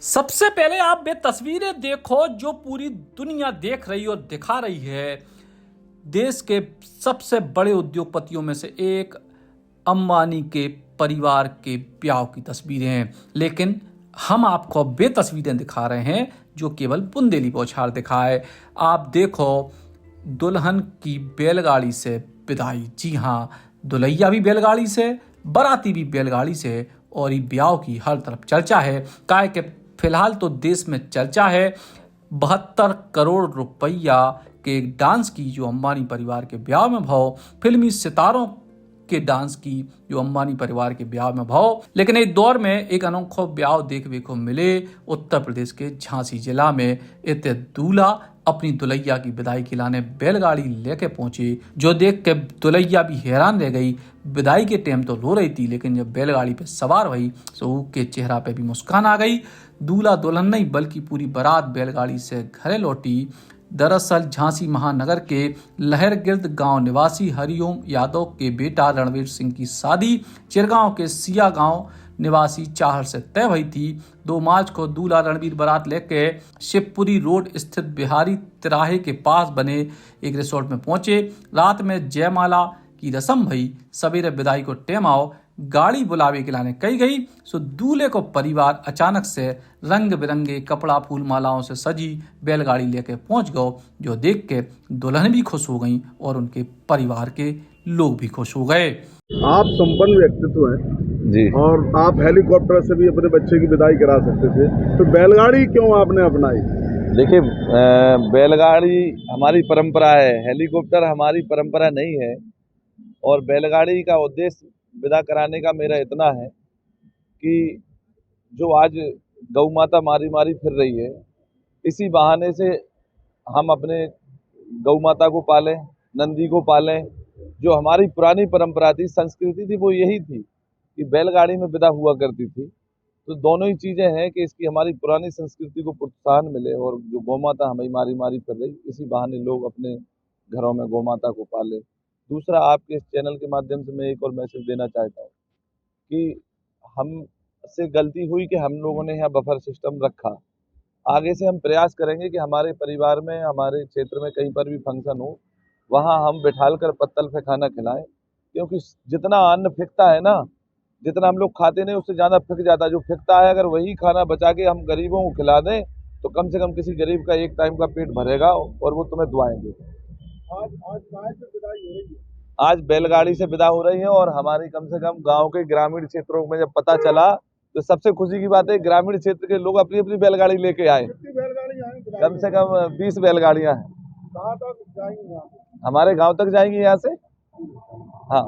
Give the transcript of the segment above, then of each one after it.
सबसे पहले आप वे तस्वीरें देखो जो पूरी दुनिया देख रही और दिखा रही है। देश के सबसे बड़े उद्योगपतियों में से एक अंबानी के परिवार के ब्याह की तस्वीरें हैं, लेकिन हम आपको वे तस्वीरें दिखा रहे हैं जो केवल बुंदेली बौछार दिखाए। आप देखो दुल्हन की बैलगाड़ी से विदाई। जी हाँ, दुल्हैया भी बैलगाड़ी से, बाराती भी बैलगाड़ी से, और ये ब्याह की हर तरफ चर्चा है। काय के फिलहाल तो देश में चर्चा है 72 करोड़ रुपया के डांस की जो अंबानी परिवार के ब्याह में भाव, फिल्मी सितारों के डांस की जो अंबानी परिवार के ब्याह में भाव। लेकिन एक दौर में एक अनोखा ब्याह देखने को मिले उत्तर प्रदेश के झांसी जिला में। इतने दूल्हा अपनी दुल्हैया की विदाई खिलाने बैलगाड़ी लेके पहुंचे, जो देख के दुल्हैया भी हैरान रह गई। विदाई के टाइम तो रो रही थी, लेकिन जब बैलगाड़ी पे सवार हुई तो उसके चेहरा पे भी मुस्कान आ गई। दूल्हा दुल्हन नहीं बल्कि पूरी बारात बैलगाड़ी से घरे लौटी। दरअसल झांसी महानगर के लहरगिर्द गांव निवासी हरिओम यादव के बेटा रणवीर सिंह की शादी चिरगांव के सिया गांव निवासी चाहर से तय हुई थी। 2 मार्च को दूल्हा रणवीर बारात लेके शिवपुरी रोड स्थित बिहारी तिराहे के पास बने एक रिसोर्ट में पहुंचे। रात में जयमाला की रस्म भई। सवेरे विदाई को टेम आओ, गाड़ी बुलावे के लाने कही गई। सो दूल्हे को परिवार अचानक से रंग बिरंगे कपड़ा फूल मालाओं से सजी बैलगाड़ी लेके पहुंच गए, जो देख के दुल्हन भी खुश हो गई और उनके परिवार के लोग भी खुश हो गए। आप संपन्न व्यक्तित्व हैं जी, और आप हेलीकॉप्टर से भी अपने बच्चे की विदाई करा सकते थे, तो बैलगाड़ी क्यों आपने अपनाई? देखिए बैलगाड़ी हमारी परंपरा है, हेलीकॉप्टर हमारी परंपरा नहीं है। और बैलगाड़ी का उद्देश्य विदा कराने का मेरा इतना है कि जो आज गौ माता मारी मारी फिर रही है, इसी बहाने से हम अपने गौ माता को पालें, नंदी को पालें। जो हमारी पुरानी परंपरा थी, संस्कृति थी, वो यही थी कि बैलगाड़ी में विदा हुआ करती थी। तो दोनों ही चीज़ें हैं कि इसकी हमारी पुरानी संस्कृति को प्रोत्साहन मिले और जो गौ माता हमें मारी मारी फिर रही, इसी बहाने लोग अपने घरों में गौ माता को पाले। दूसरा, आपके इस चैनल के माध्यम से मैं एक और मैसेज देना चाहता हूँ कि हमसे गलती हुई कि हम लोगों ने यहाँ बफर सिस्टम रखा। आगे से हम प्रयास करेंगे कि हमारे परिवार में, हमारे क्षेत्र में कहीं पर भी फंक्शन हो, वहाँ हम बिठाल कर पत्तल पे खाना खिलाएं। क्योंकि जितना अन्न फिकता है ना, जितना हम लोग खाते नहीं उससे ज़्यादा फिक जाता है। जो फिकता है, अगर वही खाना बचा के हम गरीबों को खिला दें तो कम से कम किसी गरीब का एक टाइम का पेट भरेगा और वो तुम्हें दुआएं देगा। आज बैलगाड़ी से विदा हो रही है और हमारी कम से कम गांव के ग्रामीण क्षेत्रों में जब पता चला तो सबसे खुशी की बात है, ग्रामीण क्षेत्र के लोग अपनी अपनी बैलगाड़ी लेके आए। कम से कम 20 बैलगाड़ियां हैं। हमारे गांव तक जाएंगी यहाँ से। हाँ,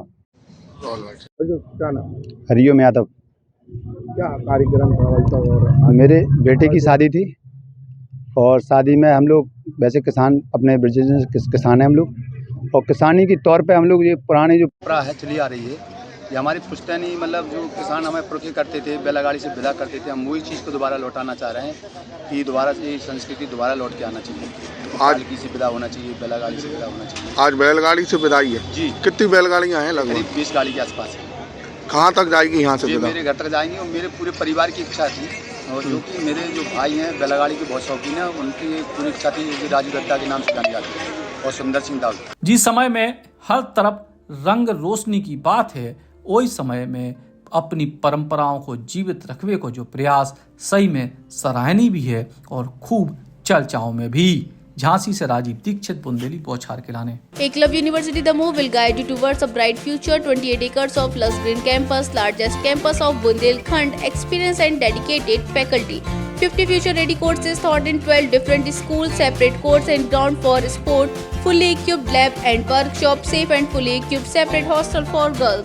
क्या नाम? हरिओम यादव। क्या कार्यक्रम था? और मेरे बेटे की शादी थी और शादी में हम लोग वैसे किसान, अपने बिजनेस किसान हैं हम लोग, और किसानी के तौर पे हम लोग ये पुरानी जो परंपरा है चली आ रही है, ये हमारी पुश्तैनी, मतलब जो किसान हमें पुरखे करते थे, बैलगाड़ी से विदा करते थे, हम वही चीज़ को दोबारा लौटाना चाह रहे हैं कि दोबारा से ये संस्कृति दोबारा लौट के आना चाहिए। आज की विदा होना चाहिए, बैलगाड़ी से विदा होना चाहिए। आज बैलगाड़ी से विदाई है जी। कितनी बैलगाड़ियाँ हैं? लगभग करीब 20 गाड़ी के आसपास है। कहाँ तक जाएगी यहाँ से ये विदा? मेरे घर तक जाएंगे और मेरे पूरे परिवार की इच्छा थी, और जो कि मेरे जो भाई हैं बैलगाड़ी के बहुत शौकीन हैं, उनकी पूरी इच्छा थी कि राजू दत्ता के नाम से जानी जाती है और सुंदर सिंह दाऊ। जिस समय में हर तरफ रंग रोशनी की बात है, वही समय में अपनी परंपराओं को जीवित रखने को जो प्रयास सही में सराहनीय भी है और खूब चर्चाओं में भी। झांसी से राजीव दीक्षित, बुंदेली बौछार के लाने। Eklavya University Damoh will guide you towards a bright future. 28 acres of lush green campus, largest campus of Bundelkhand, experienced and dedicated faculty. 50 future-ready courses taught in 12 different schools, separate courts and ground for sport, fully equipped lab and workshop, safe and fully equipped separate hostel for girls.